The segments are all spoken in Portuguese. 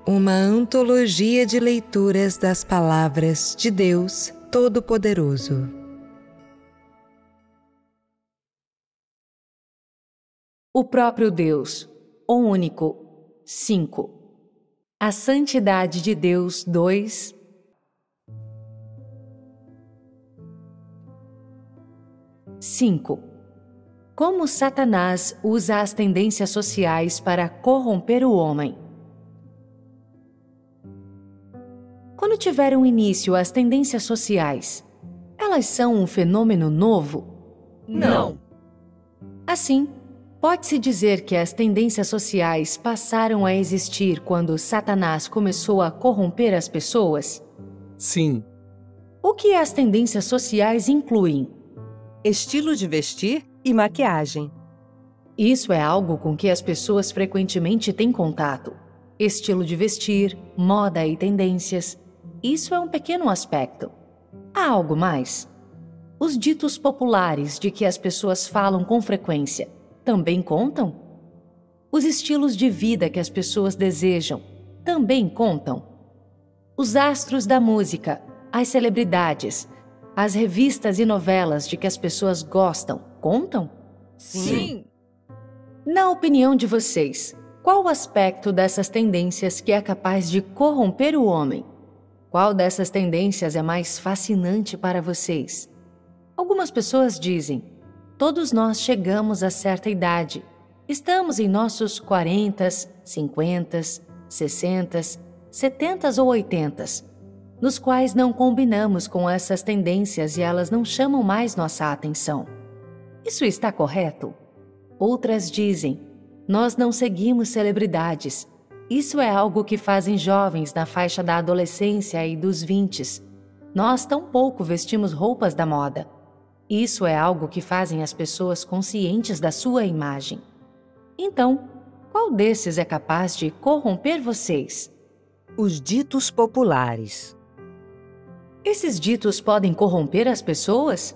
Uma antologia de leituras das palavras de Deus Todo-Poderoso. O próprio Deus, o único. 5. A santidade de Deus. 2. 5. Como Satanás usa as tendências sociais para corromper o homem. Quando tiveram início as tendências sociais, elas são um fenômeno novo? Não. Assim, pode-se dizer que as tendências sociais passaram a existir quando Satanás começou a corromper as pessoas? Sim. O que as tendências sociais incluem? Estilo de vestir e maquiagem. Isso é algo com que as pessoas frequentemente têm contato. Estilo de vestir, moda e tendências. Isso é um pequeno aspecto. Há algo mais? Os ditos populares de que as pessoas falam com frequência também contam? Os estilos de vida que as pessoas desejam também contam? Os astros da música, as celebridades, as revistas e novelas de que as pessoas gostam contam? Sim. Na opinião de vocês, qual o aspecto dessas tendências que é capaz de corromper o homem? Qual dessas tendências é mais fascinante para vocês? Algumas pessoas dizem: todos nós chegamos a certa idade. Estamos em nossos 40s, 50s, 60s, 70s ou 80s, nos quais não combinamos com essas tendências e elas não chamam mais nossa atenção. Isso está correto? Outras dizem: nós não seguimos celebridades. Isso é algo que fazem jovens na faixa da adolescência e dos 20s. Nós tampouco vestimos roupas da moda. Isso é algo que fazem as pessoas conscientes da sua imagem. Então, qual desses é capaz de corromper vocês? Os ditos populares. Esses ditos podem corromper as pessoas?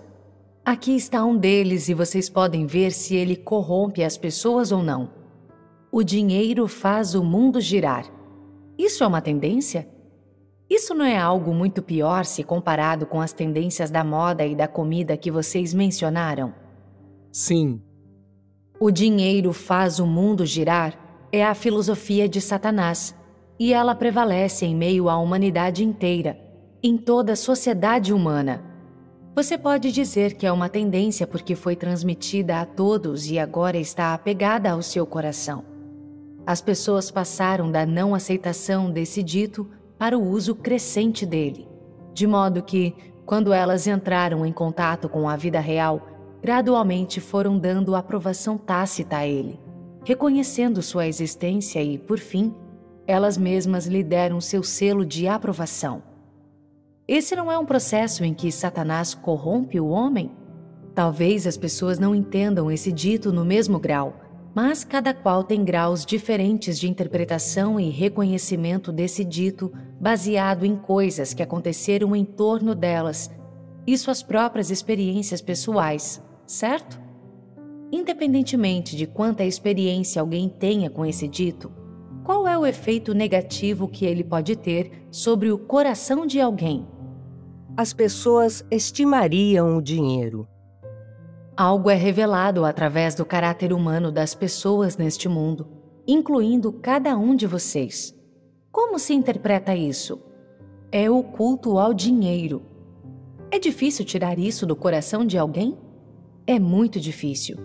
Aqui está um deles e vocês podem ver se ele corrompe as pessoas ou não. O dinheiro faz o mundo girar. Isso é uma tendência? Isso não é algo muito pior se comparado com as tendências da moda e da comida que vocês mencionaram? Sim. O dinheiro faz o mundo girar é a filosofia de Satanás, e ela prevalece em meio à humanidade inteira, em toda a sociedade humana. Você pode dizer que é uma tendência porque foi transmitida a todos e agora está apegada ao seu coração. As pessoas passaram da não aceitação desse dito para o uso crescente dele, de modo que, quando elas entraram em contato com a vida real, gradualmente foram dando aprovação tácita a ele, reconhecendo sua existência e, por fim, elas mesmas lhe deram seu selo de aprovação. Esse não é um processo em que Satanás corrompe o homem? Talvez as pessoas não entendam esse dito no mesmo grau, mas cada qual tem graus diferentes de interpretação e reconhecimento desse dito baseado em coisas que aconteceram em torno delas e suas próprias experiências pessoais, certo? Independentemente de quanta experiência alguém tenha com esse dito, qual é o efeito negativo que ele pode ter sobre o coração de alguém? As pessoas estimariam o dinheiro. Algo é revelado através do caráter humano das pessoas neste mundo, incluindo cada um de vocês. Como se interpreta isso? É o culto ao dinheiro. É difícil tirar isso do coração de alguém? É muito difícil.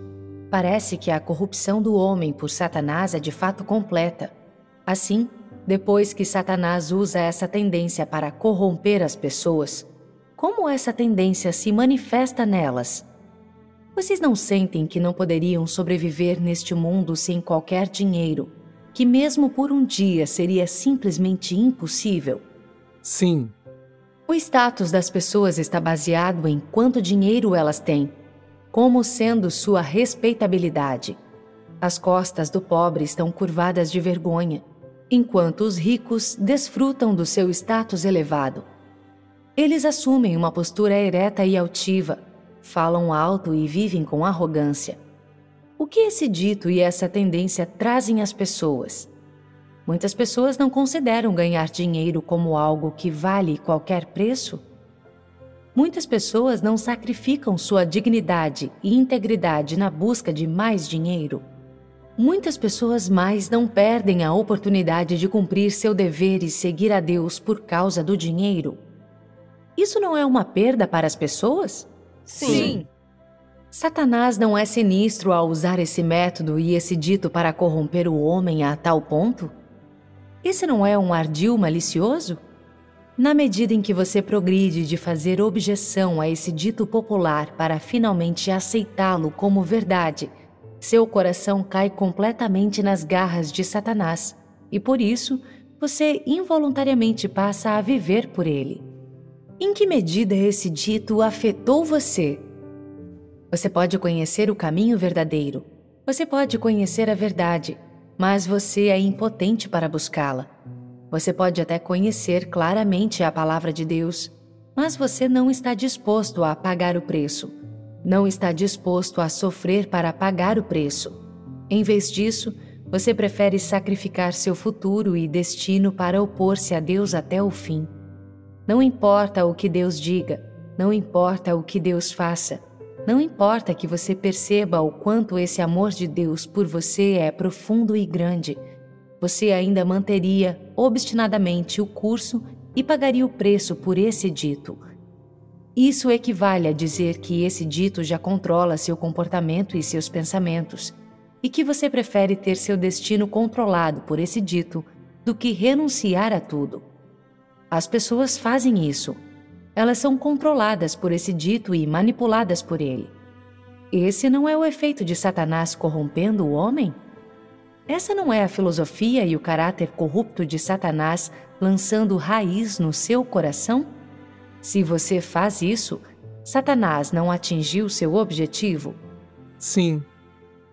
Parece que a corrupção do homem por Satanás é de fato completa. Assim, depois que Satanás usa essa tendência para corromper as pessoas, como essa tendência se manifesta nelas? Vocês não sentem que não poderiam sobreviver neste mundo sem qualquer dinheiro, que mesmo por um dia seria simplesmente impossível? Sim. O status das pessoas está baseado em quanto dinheiro elas têm, como sendo sua respeitabilidade. As costas do pobre estão curvadas de vergonha, enquanto os ricos desfrutam do seu status elevado. Eles assumem uma postura ereta e altiva, falam alto e vivem com arrogância. O que esse dito e essa tendência trazem às pessoas? Muitas pessoas não consideram ganhar dinheiro como algo que vale qualquer preço. Muitas pessoas não sacrificam sua dignidade e integridade na busca de mais dinheiro. Muitas pessoas mais não perdem a oportunidade de cumprir seu dever e seguir a Deus por causa do dinheiro. Isso não é uma perda para as pessoas? Sim. Satanás não é sinistro ao usar esse método e esse dito para corromper o homem a tal ponto? Esse não é um ardil malicioso? Na medida em que você progride de fazer objeção a esse dito popular para finalmente aceitá-lo como verdade, seu coração cai completamente nas garras de Satanás e, por isso, você involuntariamente passa a viver por ele. Em que medida esse dito afetou você? Você pode conhecer o caminho verdadeiro, você pode conhecer a verdade, mas você é impotente para buscá-la. Você pode até conhecer claramente a palavra de Deus, mas você não está disposto a pagar o preço. Não está disposto a sofrer para pagar o preço. Em vez disso, você prefere sacrificar seu futuro e destino para opor-se a Deus até o fim. Não importa o que Deus diga, não importa o que Deus faça, não importa que você perceba o quanto esse amor de Deus por você é profundo e grande, você ainda manteria obstinadamente o curso e pagaria o preço por esse dito. Isso equivale a dizer que esse dito já controla seu comportamento e seus pensamentos, e que você prefere ter seu destino controlado por esse dito do que renunciar a tudo. As pessoas fazem isso. Elas são controladas por esse dito e manipuladas por ele. Esse não é o efeito de Satanás corrompendo o homem? Essa não é a filosofia e o caráter corrupto de Satanás lançando raiz no seu coração? Se você faz isso, Satanás não atingiu seu objetivo? Sim.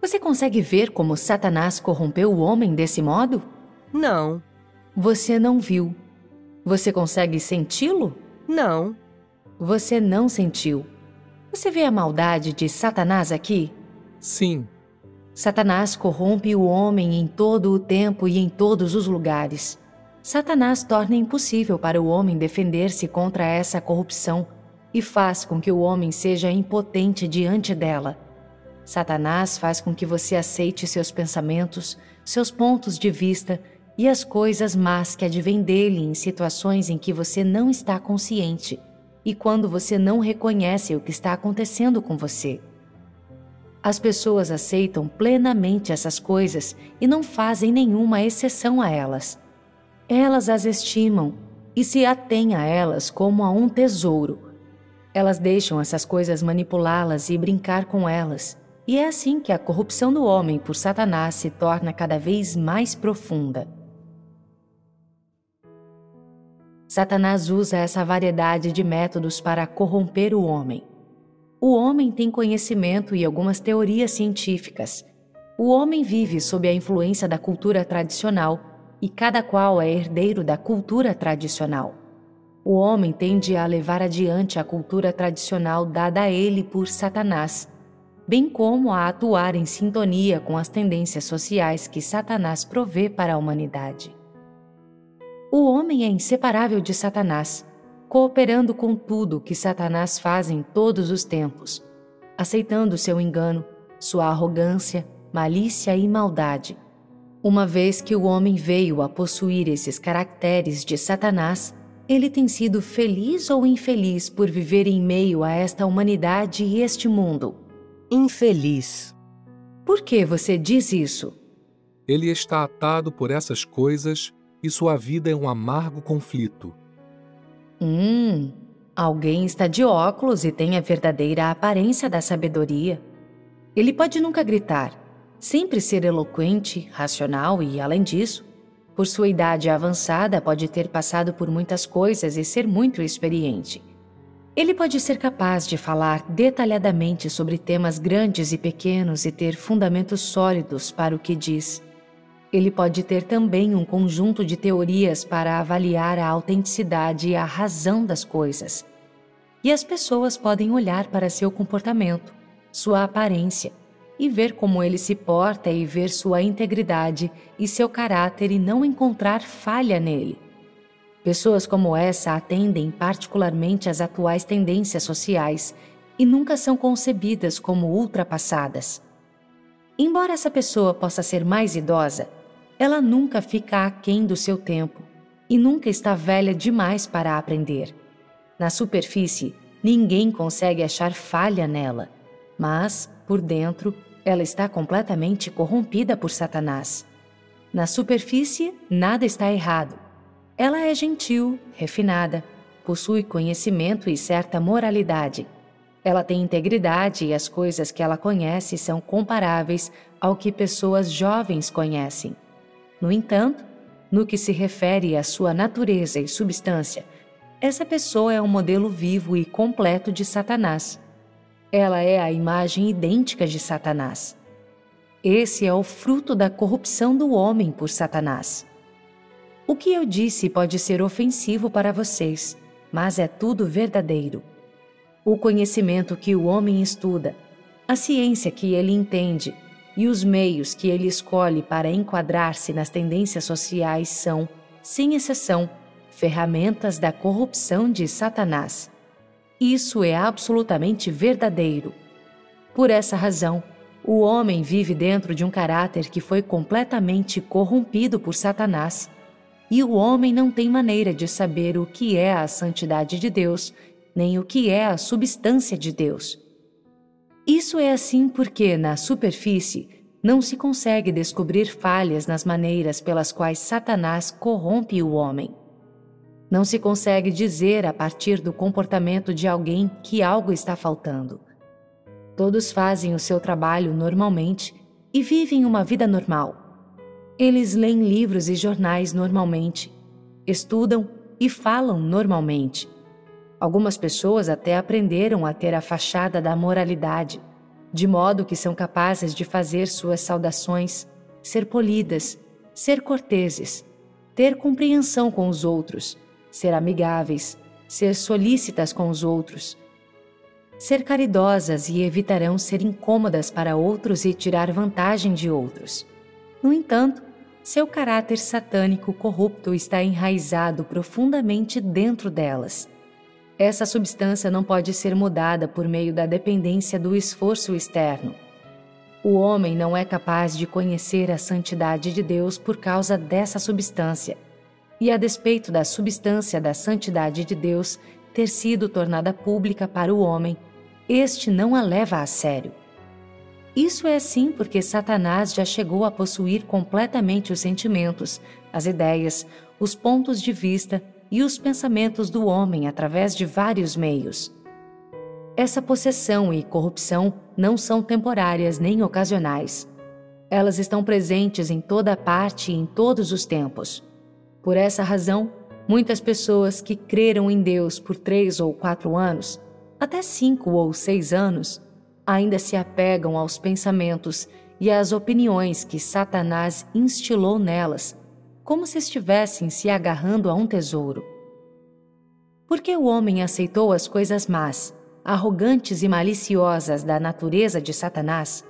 Você consegue ver como Satanás corrompeu o homem desse modo? Não. Você não viu. Você consegue senti-lo? Não. Você não sentiu. Você vê a maldade de Satanás aqui? Sim. Satanás corrompe o homem em todo o tempo e em todos os lugares. Satanás torna impossível para o homem defender-se contra essa corrupção e faz com que o homem seja impotente diante dela. Satanás faz com que você aceite seus pensamentos, seus pontos de vista e as coisas más que advêm dele em situações em que você não está consciente e quando você não reconhece o que está acontecendo com você. As pessoas aceitam plenamente essas coisas e não fazem nenhuma exceção a elas. Elas as estimam e se atêm a elas como a um tesouro. Elas deixam essas coisas manipulá-las e brincar com elas. E é assim que a corrupção do homem por Satanás se torna cada vez mais profunda. Satanás usa essa variedade de métodos para corromper o homem. O homem tem conhecimento e algumas teorias científicas. O homem vive sob a influência da cultura tradicional e cada qual é herdeiro da cultura tradicional. O homem tende a levar adiante a cultura tradicional dada a ele por Satanás, bem como a atuar em sintonia com as tendências sociais que Satanás provê para a humanidade. O homem é inseparável de Satanás, cooperando com tudo que Satanás faz em todos os tempos, aceitando seu engano, sua arrogância, malícia e maldade. Uma vez que o homem veio a possuir esses caracteres de Satanás, ele tem sido feliz ou infeliz por viver em meio a esta humanidade e este mundo? Infeliz. Por que você diz isso? Ele está atado por essas coisas e sua vida é um amargo conflito. Alguém está de óculos e tem a verdadeira aparência da sabedoria. Ele pode nunca gritar, sempre ser eloquente, racional e, além disso, por sua idade avançada, pode ter passado por muitas coisas e ser muito experiente. Ele pode ser capaz de falar detalhadamente sobre temas grandes e pequenos e ter fundamentos sólidos para o que diz. Ele pode ter também um conjunto de teorias para avaliar a autenticidade e a razão das coisas. E as pessoas podem olhar para seu comportamento, sua aparência, e ver como ele se porta e ver sua integridade e seu caráter e não encontrar falha nele. Pessoas como essa atendem particularmente às atuais tendências sociais e nunca são concebidas como ultrapassadas. Embora essa pessoa possa ser mais idosa, ela nunca fica aquém do seu tempo e nunca está velha demais para aprender. Na superfície, ninguém consegue achar falha nela, mas, por dentro, ela está completamente corrompida por Satanás. Na superfície, nada está errado. Ela é gentil, refinada, possui conhecimento e certa moralidade. Ela tem integridade e as coisas que ela conhece são comparáveis ao que pessoas jovens conhecem. No entanto, no que se refere à sua natureza e substância, essa pessoa é um modelo vivo e completo de Satanás. Ela é a imagem idêntica de Satanás. Esse é o fruto da corrupção do homem por Satanás. O que eu disse pode ser ofensivo para vocês, mas é tudo verdadeiro. O conhecimento que o homem estuda, a ciência que ele entende e os meios que ele escolhe para enquadrar-se nas tendências sociais são, sem exceção, ferramentas da corrupção de Satanás. Isso é absolutamente verdadeiro. Por essa razão, o homem vive dentro de um caráter que foi completamente corrompido por Satanás, e o homem não tem maneira de saber o que é a santidade de Deus, nem o que é a substância de Deus. Isso é assim porque, na superfície, não se consegue descobrir falhas nas maneiras pelas quais Satanás corrompe o homem. Não se consegue dizer a partir do comportamento de alguém que algo está faltando. Todos fazem o seu trabalho normalmente e vivem uma vida normal. Eles leem livros e jornais normalmente, estudam e falam normalmente. Algumas pessoas até aprenderam a ter a fachada da moralidade, de modo que são capazes de fazer suas saudações, ser polidas, ser corteses, ter compreensão com os outros, ser amigáveis, ser solícitas com os outros, ser caridosas e evitarão ser incômodas para outros e tirar vantagem de outros. No entanto, seu caráter satânico corrupto está enraizado profundamente dentro delas. Essa substância não pode ser mudada por meio da dependência do esforço externo. O homem não é capaz de conhecer a santidade de Deus por causa dessa substância, e a despeito da substância da santidade de Deus ter sido tornada pública para o homem, este não a leva a sério. Isso é assim porque Satanás já chegou a possuir completamente os sentimentos, as ideias, os pontos de vista e os pensamentos do homem através de vários meios. Essa possessão e corrupção não são temporárias nem ocasionais. Elas estão presentes em toda parte e em todos os tempos. Por essa razão, muitas pessoas que creram em Deus por 3 ou 4 anos, até 5 ou 6 anos, ainda se apegam aos pensamentos e às opiniões que Satanás instilou nelas, como se estivessem se agarrando a um tesouro. Porque o homem aceitou as coisas más, arrogantes e maliciosas da natureza de Satanás,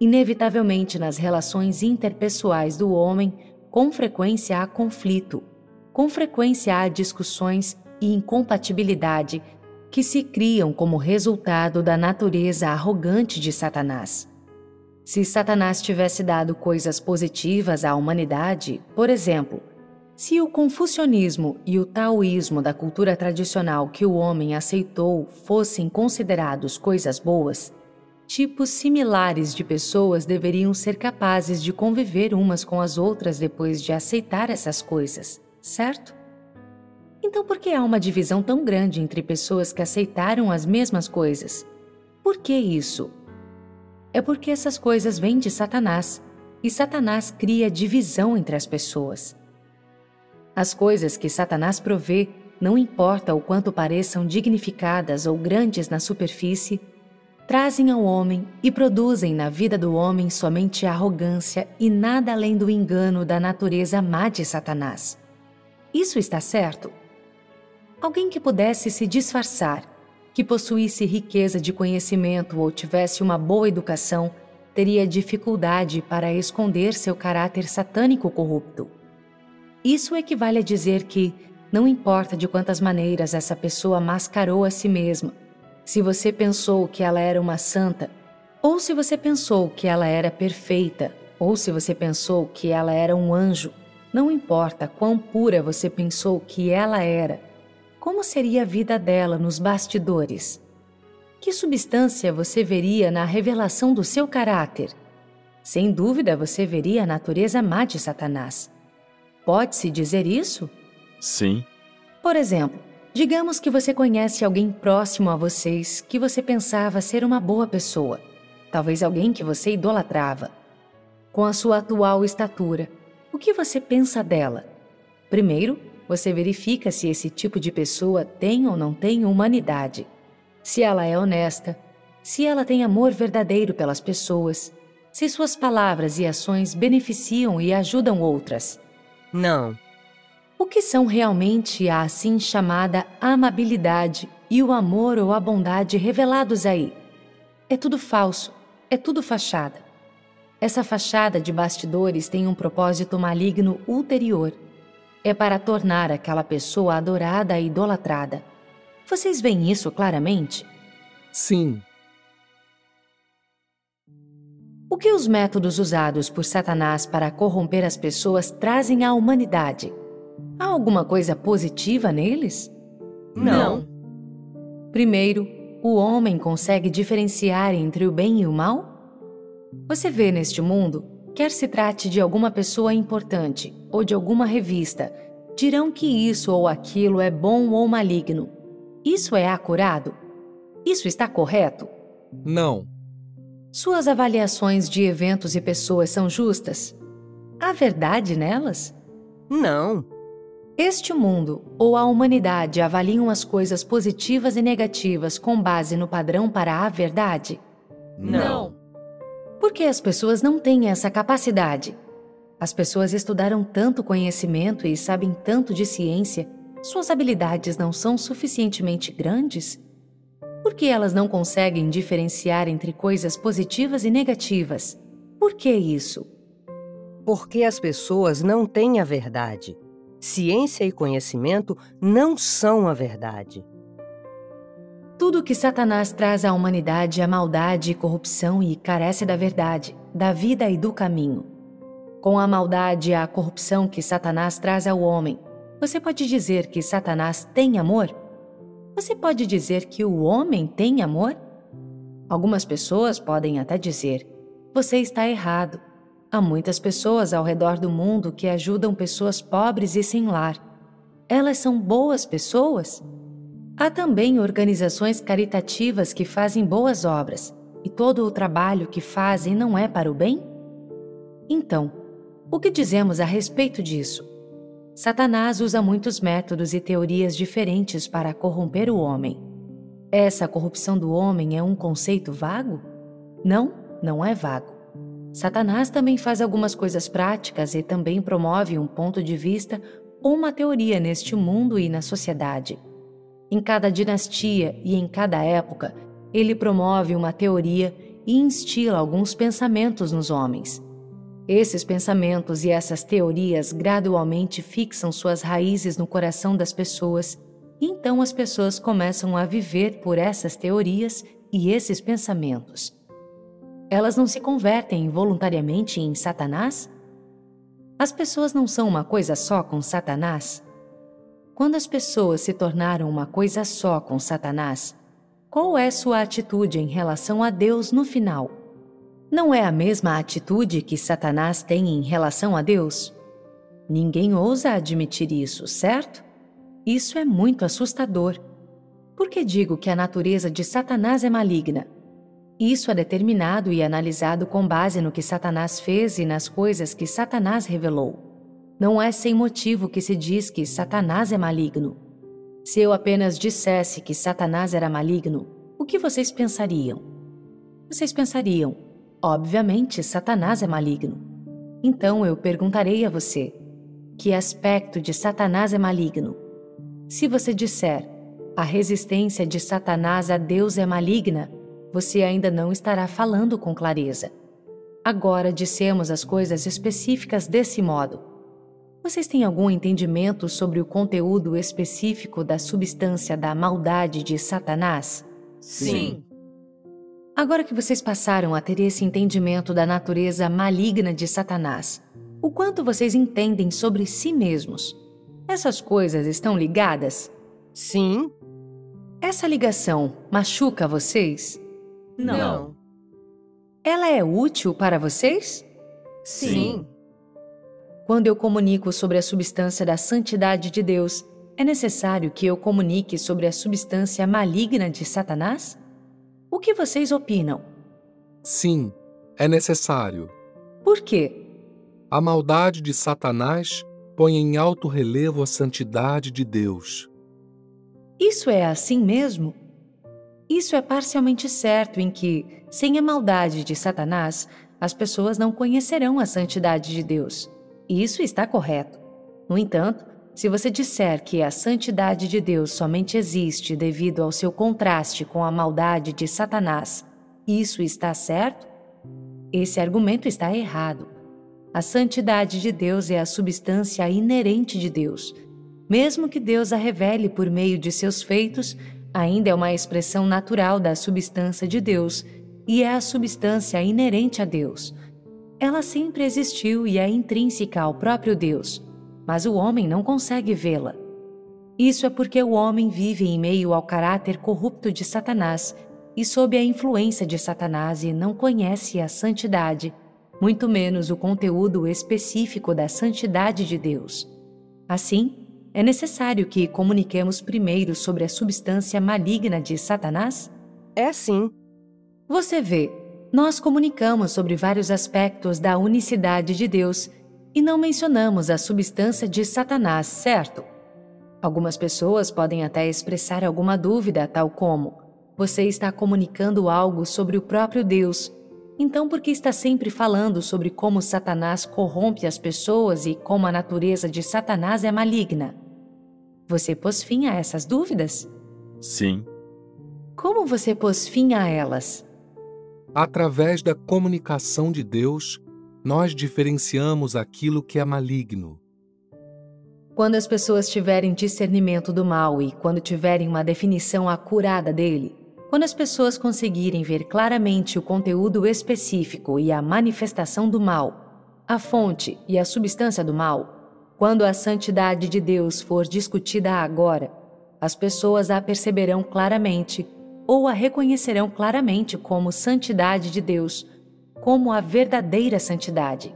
inevitavelmente nas relações interpessoais do homem, com frequência há conflito, com frequência há discussões e incompatibilidade que se criam como resultado da natureza arrogante de Satanás. Se Satanás tivesse dado coisas positivas à humanidade, por exemplo, se o confucionismo e o taoísmo da cultura tradicional que o homem aceitou fossem considerados coisas boas, tipos similares de pessoas deveriam ser capazes de conviver umas com as outras depois de aceitar essas coisas, certo? Então por que há uma divisão tão grande entre pessoas que aceitaram as mesmas coisas? Por que isso? É porque essas coisas vêm de Satanás, e Satanás cria divisão entre as pessoas. As coisas que Satanás provê, não importa o quanto pareçam dignificadas ou grandes na superfície, trazem ao homem e produzem na vida do homem somente arrogância e nada além do engano da natureza má de Satanás. Isso está certo? Alguém que pudesse se disfarçar, que possuísse riqueza de conhecimento ou tivesse uma boa educação, teria dificuldade para esconder seu caráter satânico corrupto. Isso equivale a dizer que, não importa de quantas maneiras essa pessoa mascarou a si mesma, se você pensou que ela era uma santa, ou se você pensou que ela era perfeita, ou se você pensou que ela era um anjo, não importa quão pura você pensou que ela era, como seria a vida dela nos bastidores? Que substância você veria na revelação do seu caráter? Sem dúvida você veria a natureza má de Satanás. Pode-se dizer isso? Sim. Por exemplo, digamos que você conhece alguém próximo a vocês que você pensava ser uma boa pessoa, talvez alguém que você idolatrava. Com a sua atual estatura, o que você pensa dela? Primeiro, você verifica se esse tipo de pessoa tem ou não tem humanidade. Se ela é honesta, se ela tem amor verdadeiro pelas pessoas, se suas palavras e ações beneficiam e ajudam outras. Não. O que são realmente a assim chamada amabilidade e o amor ou a bondade revelados aí? É tudo falso, é tudo fachada. Essa fachada de bastidores tem um propósito maligno ulterior. É para tornar aquela pessoa adorada e idolatrada. Vocês veem isso claramente? Sim. O que os métodos usados por Satanás para corromper as pessoas trazem à humanidade? Há alguma coisa positiva neles? Não. Primeiro, o homem consegue diferenciar entre o bem e o mal? Você vê neste mundo, quer se trate de alguma pessoa importante ou de alguma revista, dirão que isso ou aquilo é bom ou maligno. Isso é acurado? Isso está correto? Não. Suas avaliações de eventos e pessoas são justas? Há verdade nelas? Não. Este mundo ou a humanidade avaliam as coisas positivas e negativas com base no padrão para a verdade? Não. Por que as pessoas não têm essa capacidade? As pessoas estudaram tanto conhecimento e sabem tanto de ciência, suas habilidades não são suficientemente grandes? Por que elas não conseguem diferenciar entre coisas positivas e negativas? Por que isso? Porque as pessoas não têm a verdade. Ciência e conhecimento não são a verdade. Tudo que Satanás traz à humanidade é maldade e corrupção e carece da verdade, da vida e do caminho. Com a maldade e a corrupção que Satanás traz ao homem, você pode dizer que Satanás tem amor? Você pode dizer que o homem tem amor? Algumas pessoas podem até dizer: você está errado. Há muitas pessoas ao redor do mundo que ajudam pessoas pobres e sem lar. Elas são boas pessoas? Há também organizações caritativas que fazem boas obras, e todo o trabalho que fazem não é para o bem? Então, o que dizemos a respeito disso? Satanás usa muitos métodos e teorias diferentes para corromper o homem. Essa corrupção do homem é um conceito vago? Não, não é vago. Satanás também faz algumas coisas práticas e também promove um ponto de vista ou uma teoria neste mundo e na sociedade. Em cada dinastia e em cada época, ele promove uma teoria e instila alguns pensamentos nos homens. Esses pensamentos e essas teorias gradualmente fixam suas raízes no coração das pessoas, e então as pessoas começam a viver por essas teorias e esses pensamentos. Elas não se convertem voluntariamente em Satanás? As pessoas não são uma coisa só com Satanás? Quando as pessoas se tornaram uma coisa só com Satanás, qual é sua atitude em relação a Deus no final? Não é a mesma atitude que Satanás tem em relação a Deus? Ninguém ousa admitir isso, certo? Isso é muito assustador. Por que digo que a natureza de Satanás é maligna? Isso é determinado e analisado com base no que Satanás fez e nas coisas que Satanás revelou. Não é sem motivo que se diz que Satanás é maligno. Se eu apenas dissesse que Satanás era maligno, o que vocês pensariam? Vocês pensariam: obviamente, Satanás é maligno. Então eu perguntarei a você: que aspecto de Satanás é maligno? Se você disser: a resistência de Satanás a Deus é maligna, você ainda não estará falando com clareza. Agora dissemos as coisas específicas desse modo. Vocês têm algum entendimento sobre o conteúdo específico da substância da maldade de Satanás? Sim. Agora que vocês passaram a ter esse entendimento da natureza maligna de Satanás, o quanto vocês entendem sobre si mesmos? Essas coisas estão ligadas? Sim. Essa ligação machuca vocês? Não. Ela é útil para vocês? Sim. Quando eu comunico sobre a substância da santidade de Deus, é necessário que eu comunique sobre a substância maligna de Satanás? O que vocês opinam? Sim, é necessário. Por quê? A maldade de Satanás põe em alto relevo a santidade de Deus. Isso é assim mesmo? Isso é parcialmente certo em que, sem a maldade de Satanás, as pessoas não conhecerão a santidade de Deus. Isso está correto. No entanto, se você disser que a santidade de Deus somente existe devido ao seu contraste com a maldade de Satanás, isso está certo? Esse argumento está errado. A santidade de Deus é a substância inerente de Deus. Mesmo que Deus a revele por meio de seus feitos, ainda é uma expressão natural da substância de Deus e é a substância inerente a Deus. Ela sempre existiu e é intrínseca ao próprio Deus, mas o homem não consegue vê-la. Isso é porque o homem vive em meio ao caráter corrupto de Satanás e sob a influência de Satanás e não conhece a santidade, muito menos o conteúdo específico da santidade de Deus. Assim, é necessário que comuniquemos primeiro sobre a substância maligna de Satanás? É sim. Você vê, nós comunicamos sobre vários aspectos da unicidade de Deus e não mencionamos a substância de Satanás, certo? Algumas pessoas podem até expressar alguma dúvida, tal como: você está comunicando algo sobre o próprio Deus, então por que está sempre falando sobre como Satanás corrompe as pessoas e como a natureza de Satanás é maligna? Você pôs fim a essas dúvidas? Sim. Como você pôs fim a elas? Através da comunicação de Deus, nós diferenciamos aquilo que é maligno. Quando as pessoas tiverem discernimento do mal e quando tiverem uma definição acurada dele, quando as pessoas conseguirem ver claramente o conteúdo específico e a manifestação do mal, a fonte e a substância do mal, quando a santidade de Deus for discutida agora, as pessoas a perceberão claramente ou a reconhecerão claramente como santidade de Deus, como a verdadeira santidade.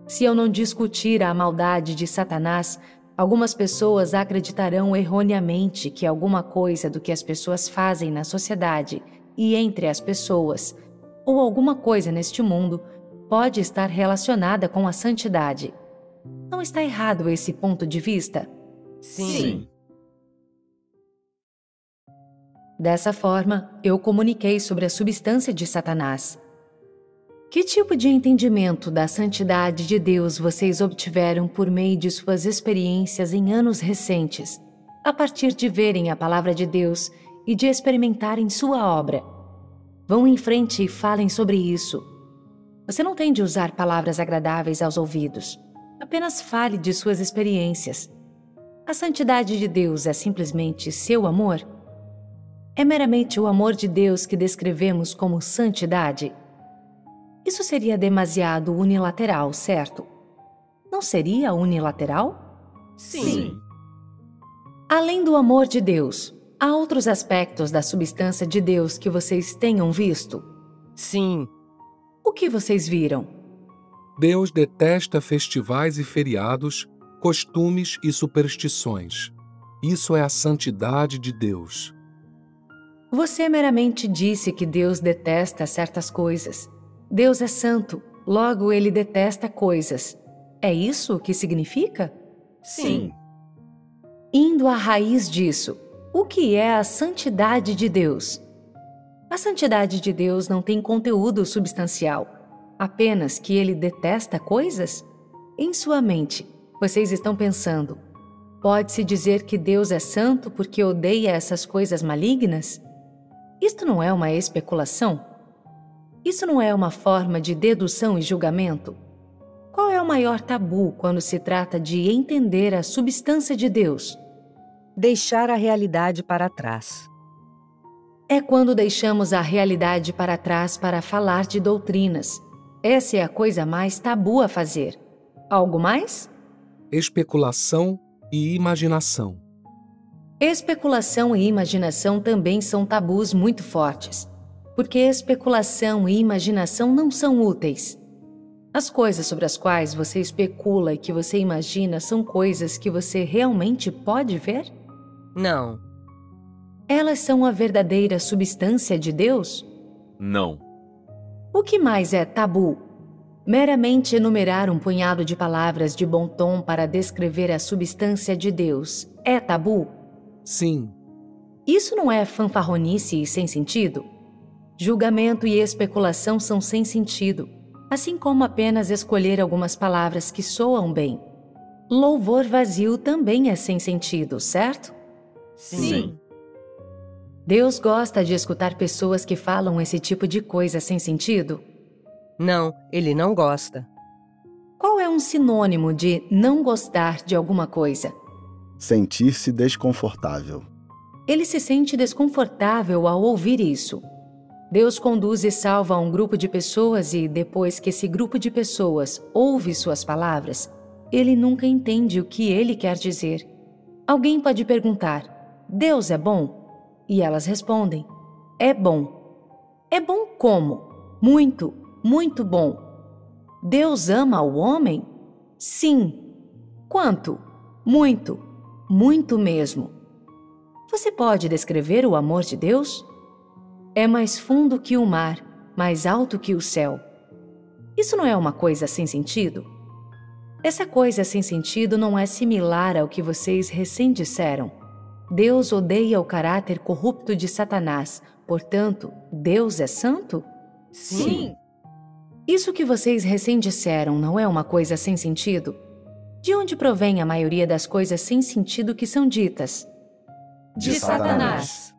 Se eu não discutir a maldade de Satanás, algumas pessoas acreditarão erroneamente que alguma coisa do que as pessoas fazem na sociedade e entre as pessoas, ou alguma coisa neste mundo, pode estar relacionada com a santidade. Não está errado esse ponto de vista? Sim. Dessa forma, eu comuniquei sobre a substância de Satanás. Que tipo de entendimento da santidade de Deus vocês obtiveram por meio de suas experiências em anos recentes, a partir de verem a palavra de Deus e de experimentarem sua obra? Vão em frente e falem sobre isso. Você não tem de usar palavras agradáveis aos ouvidos. Apenas fale de suas experiências. A santidade de Deus é simplesmente seu amor? É meramente o amor de Deus que descrevemos como santidade? Isso seria demasiado unilateral, certo? Não seria unilateral? Sim. Além do amor de Deus, há outros aspectos da substância de Deus que vocês tenham visto? Sim. O que vocês viram? Deus detesta festivais e feriados, costumes e superstições. Isso é a santidade de Deus. Você meramente disse que Deus detesta certas coisas. Deus é santo, logo ele detesta coisas. É isso o que significa? Sim. Indo à raiz disso, o que é a santidade de Deus? A santidade de Deus não tem conteúdo substancial, apenas que ele detesta coisas? Em sua mente, vocês estão pensando: pode-se dizer que Deus é santo porque odeia essas coisas malignas? Isto não é uma especulação? Isso não é uma forma de dedução e julgamento? Qual é o maior tabu quando se trata de entender a substância de Deus? Deixar a realidade para trás. É quando deixamos a realidade para trás para falar de doutrinas. Essa é a coisa mais tabu a fazer. Algo mais? Especulação e imaginação. Especulação e imaginação também são tabus muito fortes, porque especulação e imaginação não são úteis. As coisas sobre as quais você especula e que você imagina são coisas que você realmente pode ver? Não. Elas são a verdadeira substância de Deus? Não. O que mais é tabu? Meramente enumerar um punhado de palavras de bom tom para descrever a substância de Deus é tabu? Sim. Isso não é fanfarronice e sem sentido? Julgamento e especulação são sem sentido, assim como apenas escolher algumas palavras que soam bem. Louvor vazio também é sem sentido, certo? Sim. Deus gosta de escutar pessoas que falam esse tipo de coisa sem sentido? Não, ele não gosta. Qual é um sinônimo de não gostar de alguma coisa? Sentir-se desconfortável. Ele se sente desconfortável ao ouvir isso. Deus conduz e salva um grupo de pessoas e, depois que esse grupo de pessoas ouve suas palavras, ele nunca entende o que ele quer dizer. Alguém pode perguntar: Deus é bom? E elas respondem: é bom. É bom como? Muito, muito bom. Deus ama o homem? Sim. Quanto? Muito, muito mesmo. Você pode descrever o amor de Deus? É mais fundo que o mar, mais alto que o céu. Isso não é uma coisa sem sentido? Essa coisa sem sentido não é similar ao que vocês recém disseram. Deus odeia o caráter corrupto de Satanás, portanto, Deus é santo? Sim. Isso que vocês recém disseram não é uma coisa sem sentido? De onde provém a maioria das coisas sem sentido que são ditas? De Satanás.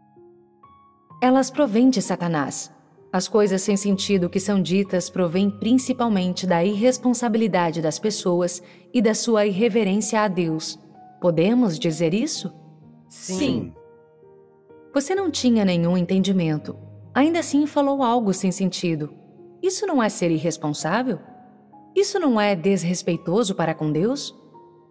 Elas provêm de Satanás. As coisas sem sentido que são ditas provêm principalmente da irresponsabilidade das pessoas e da sua irreverência a Deus. Podemos dizer isso? Sim. Você não tinha nenhum entendimento. Ainda assim falou algo sem sentido. Isso não é ser irresponsável? Isso não é desrespeitoso para com Deus?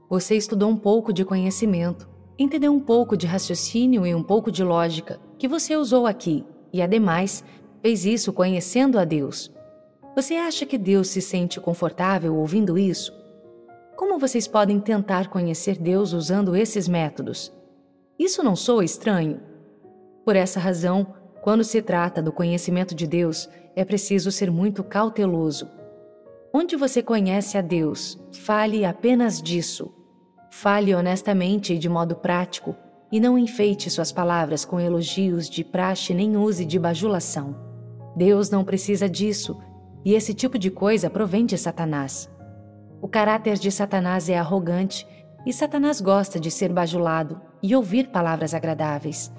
Você estudou um pouco de conhecimento, entendeu um pouco de raciocínio e um pouco de lógica que você usou aqui, e ademais, fez isso conhecendo a Deus. Você acha que Deus se sente confortável ouvindo isso? Como vocês podem tentar conhecer Deus usando esses métodos? Isso não soa estranho? Por essa razão, quando se trata do conhecimento de Deus, é preciso ser muito cauteloso. Onde você conhece a Deus, fale apenas disso. Fale honestamente e de modo prático, e não enfeite suas palavras com elogios de praxe nem use de bajulação. Deus não precisa disso, e esse tipo de coisa provém de Satanás. O caráter de Satanás é arrogante, e Satanás gosta de ser bajulado e ouvir palavras agradáveis.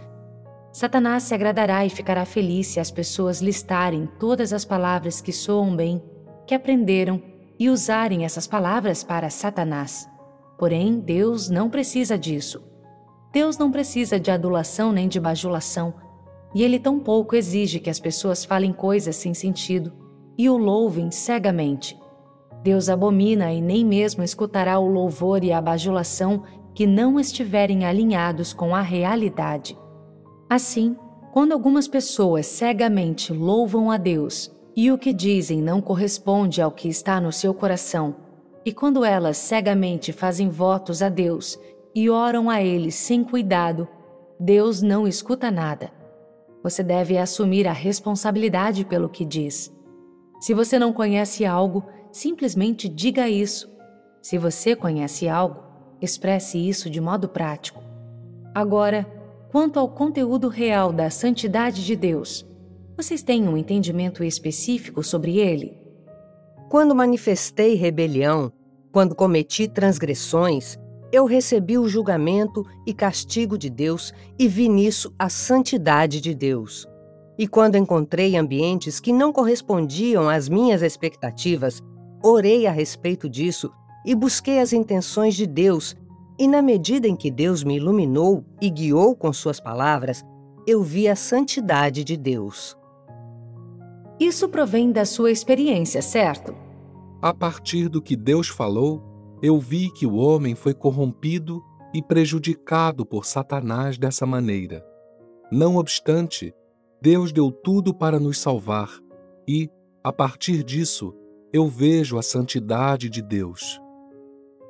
Satanás se agradará e ficará feliz se as pessoas listarem todas as palavras que soam bem, que aprenderam, e usarem essas palavras para Satanás. Porém, Deus não precisa disso. Deus não precisa de adulação nem de bajulação, e Ele tampouco exige que as pessoas falem coisas sem sentido e o louvem cegamente. Deus abomina e nem mesmo escutará o louvor e a bajulação que não estiverem alinhados com a realidade. Assim, quando algumas pessoas cegamente louvam a Deus e o que dizem não corresponde ao que está no seu coração, e quando elas cegamente fazem votos a Deus e oram a Ele sem cuidado, Deus não escuta nada. Você deve assumir a responsabilidade pelo que diz. Se você não conhece algo, simplesmente diga isso. Se você conhece algo, expresse isso de modo prático. Agora, quanto ao conteúdo real da santidade de Deus, vocês têm um entendimento específico sobre ele? Quando manifestei rebelião, quando cometi transgressões, eu recebi o julgamento e castigo de Deus e vi nisso a santidade de Deus. E quando encontrei ambientes que não correspondiam às minhas expectativas, orei a respeito disso e busquei as intenções de Deus. E na medida em que Deus me iluminou e guiou com suas palavras, eu vi a santidade de Deus. Isso provém da sua experiência, certo? A partir do que Deus falou, eu vi que o homem foi corrompido e prejudicado por Satanás dessa maneira. Não obstante, Deus deu tudo para nos salvar e, a partir disso, eu vejo a santidade de Deus.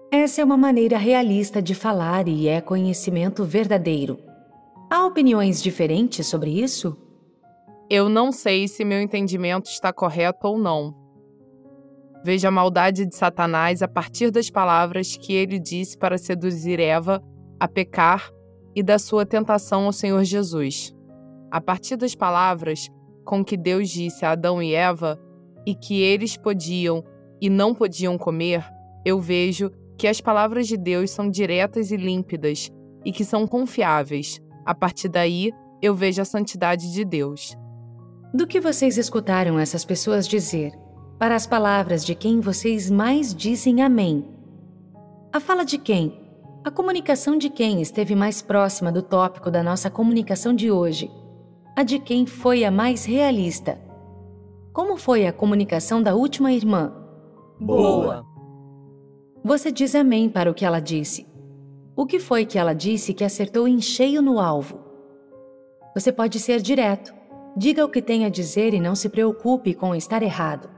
Essa é uma maneira realista de falar e é conhecimento verdadeiro. Há opiniões diferentes sobre isso? Eu não sei se meu entendimento está correto ou não. Vejo a maldade de Satanás a partir das palavras que ele disse para seduzir Eva a pecar e da sua tentação ao Senhor Jesus. A partir das palavras com que Deus disse a Adão e Eva e que eles podiam e não podiam comer, eu vejo que as palavras de Deus são diretas e límpidas e que são confiáveis. A partir daí, eu vejo a santidade de Deus. Do que vocês escutaram essas pessoas dizer, para as palavras de quem vocês mais dizem amém? A fala de quem? A comunicação de quem esteve mais próxima do tópico da nossa comunicação de hoje? A de quem foi a mais realista? Como foi a comunicação da última irmã? Boa. Você diz amém para o que ela disse. O que foi que ela disse que acertou em cheio no alvo? Você pode ser direto. Diga o que tem a dizer e não se preocupe com estar errado.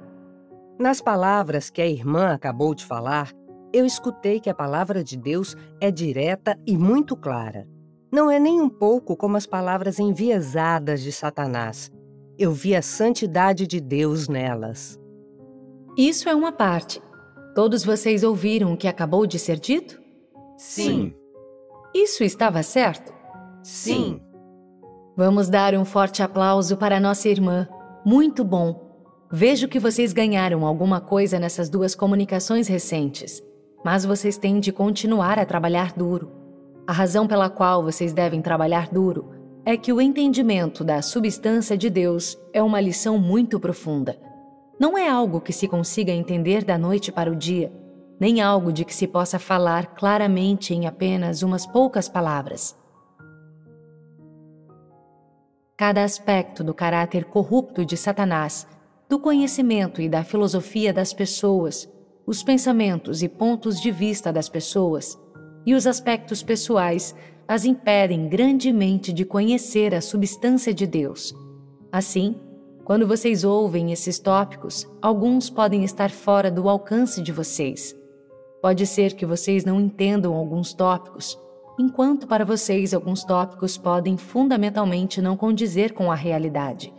Nas palavras que a irmã acabou de falar, eu escutei que a palavra de Deus é direta e muito clara. Não é nem um pouco como as palavras enviesadas de Satanás. Eu vi a santidade de Deus nelas. Isso é uma parte. Todos vocês ouviram o que acabou de ser dito? Sim. Isso estava certo? Sim. Vamos dar um forte aplauso para nossa irmã. Muito bom. Vejo que vocês ganharam alguma coisa nessas duas comunicações recentes, mas vocês têm de continuar a trabalhar duro. A razão pela qual vocês devem trabalhar duro é que o entendimento da substância de Deus é uma lição muito profunda. Não é algo que se consiga entender da noite para o dia, nem algo de que se possa falar claramente em apenas umas poucas palavras. Cada aspecto do caráter corrupto de Satanás, do conhecimento e da filosofia das pessoas, os pensamentos e pontos de vista das pessoas e os aspectos pessoais as impedem grandemente de conhecer a substância de Deus. Assim, quando vocês ouvem esses tópicos, alguns podem estar fora do alcance de vocês. Pode ser que vocês não entendam alguns tópicos, enquanto para vocês alguns tópicos podem fundamentalmente não condizer com a realidade.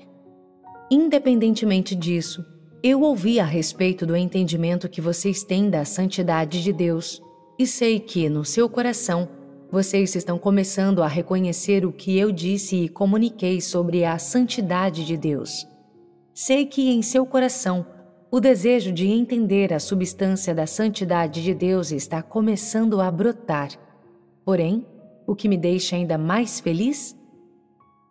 Independentemente disso, eu ouvi a respeito do entendimento que vocês têm da santidade de Deus e sei que, no seu coração, vocês estão começando a reconhecer o que eu disse e comuniquei sobre a santidade de Deus. Sei que em seu coração, o desejo de entender a substância da santidade de Deus está começando a brotar. Porém, o que me deixa ainda mais feliz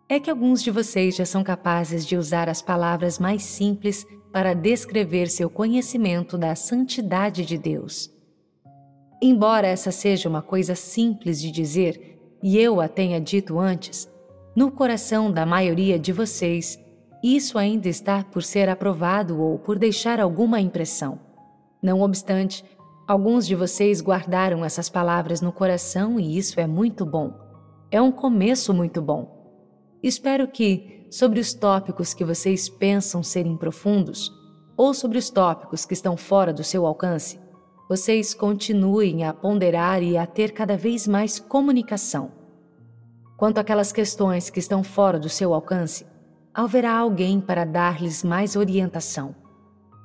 é que alguns de vocês já são capazes de usar as palavras mais simples para descrever seu conhecimento da santidade de Deus. Embora essa seja uma coisa simples de dizer, e eu a tenha dito antes, no coração da maioria de vocês, isso ainda está por ser aprovado ou por deixar alguma impressão. Não obstante, alguns de vocês guardaram essas palavras no coração e isso é muito bom. É um começo muito bom. Espero que, sobre os tópicos que vocês pensam serem profundos, ou sobre os tópicos que estão fora do seu alcance, vocês continuem a ponderar e a ter cada vez mais comunicação. Quanto àquelas questões que estão fora do seu alcance, haverá alguém para dar-lhes mais orientação.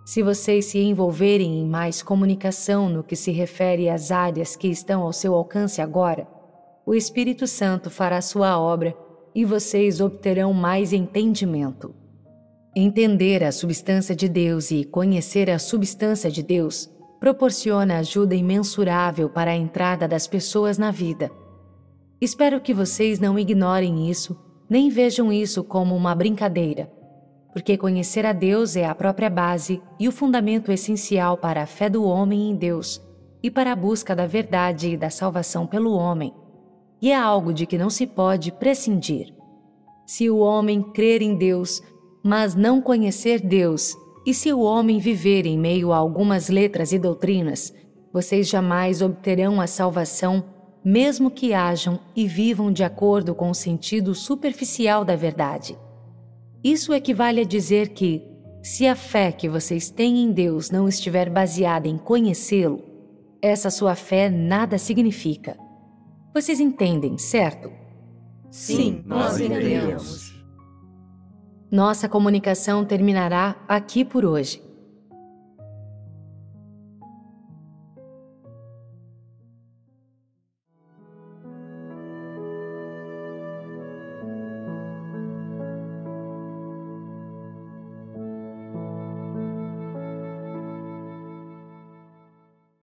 Se vocês se envolverem em mais comunicação no que se refere às áreas que estão ao seu alcance agora, o Espírito Santo fará sua obra e vocês obterão mais entendimento. Entender a substância de Deus e conhecer a substância de Deus proporciona ajuda imensurável para a entrada das pessoas na vida. Espero que vocês não ignorem isso nem vejam isso como uma brincadeira, porque conhecer a Deus é a própria base e o fundamento essencial para a fé do homem em Deus e para a busca da verdade e da salvação pelo homem, e é algo de que não se pode prescindir. Se o homem crer em Deus, mas não conhecer Deus, e se o homem viver em meio a algumas letras e doutrinas, vocês jamais obterão a salvação, mesmo que hajam e vivam de acordo com o sentido superficial da verdade. Isso equivale a dizer que, se a fé que vocês têm em Deus não estiver baseada em conhecê-lo, essa sua fé nada significa. Vocês entendem, certo? Sim, nós entendemos. Nossa comunicação terminará aqui por hoje.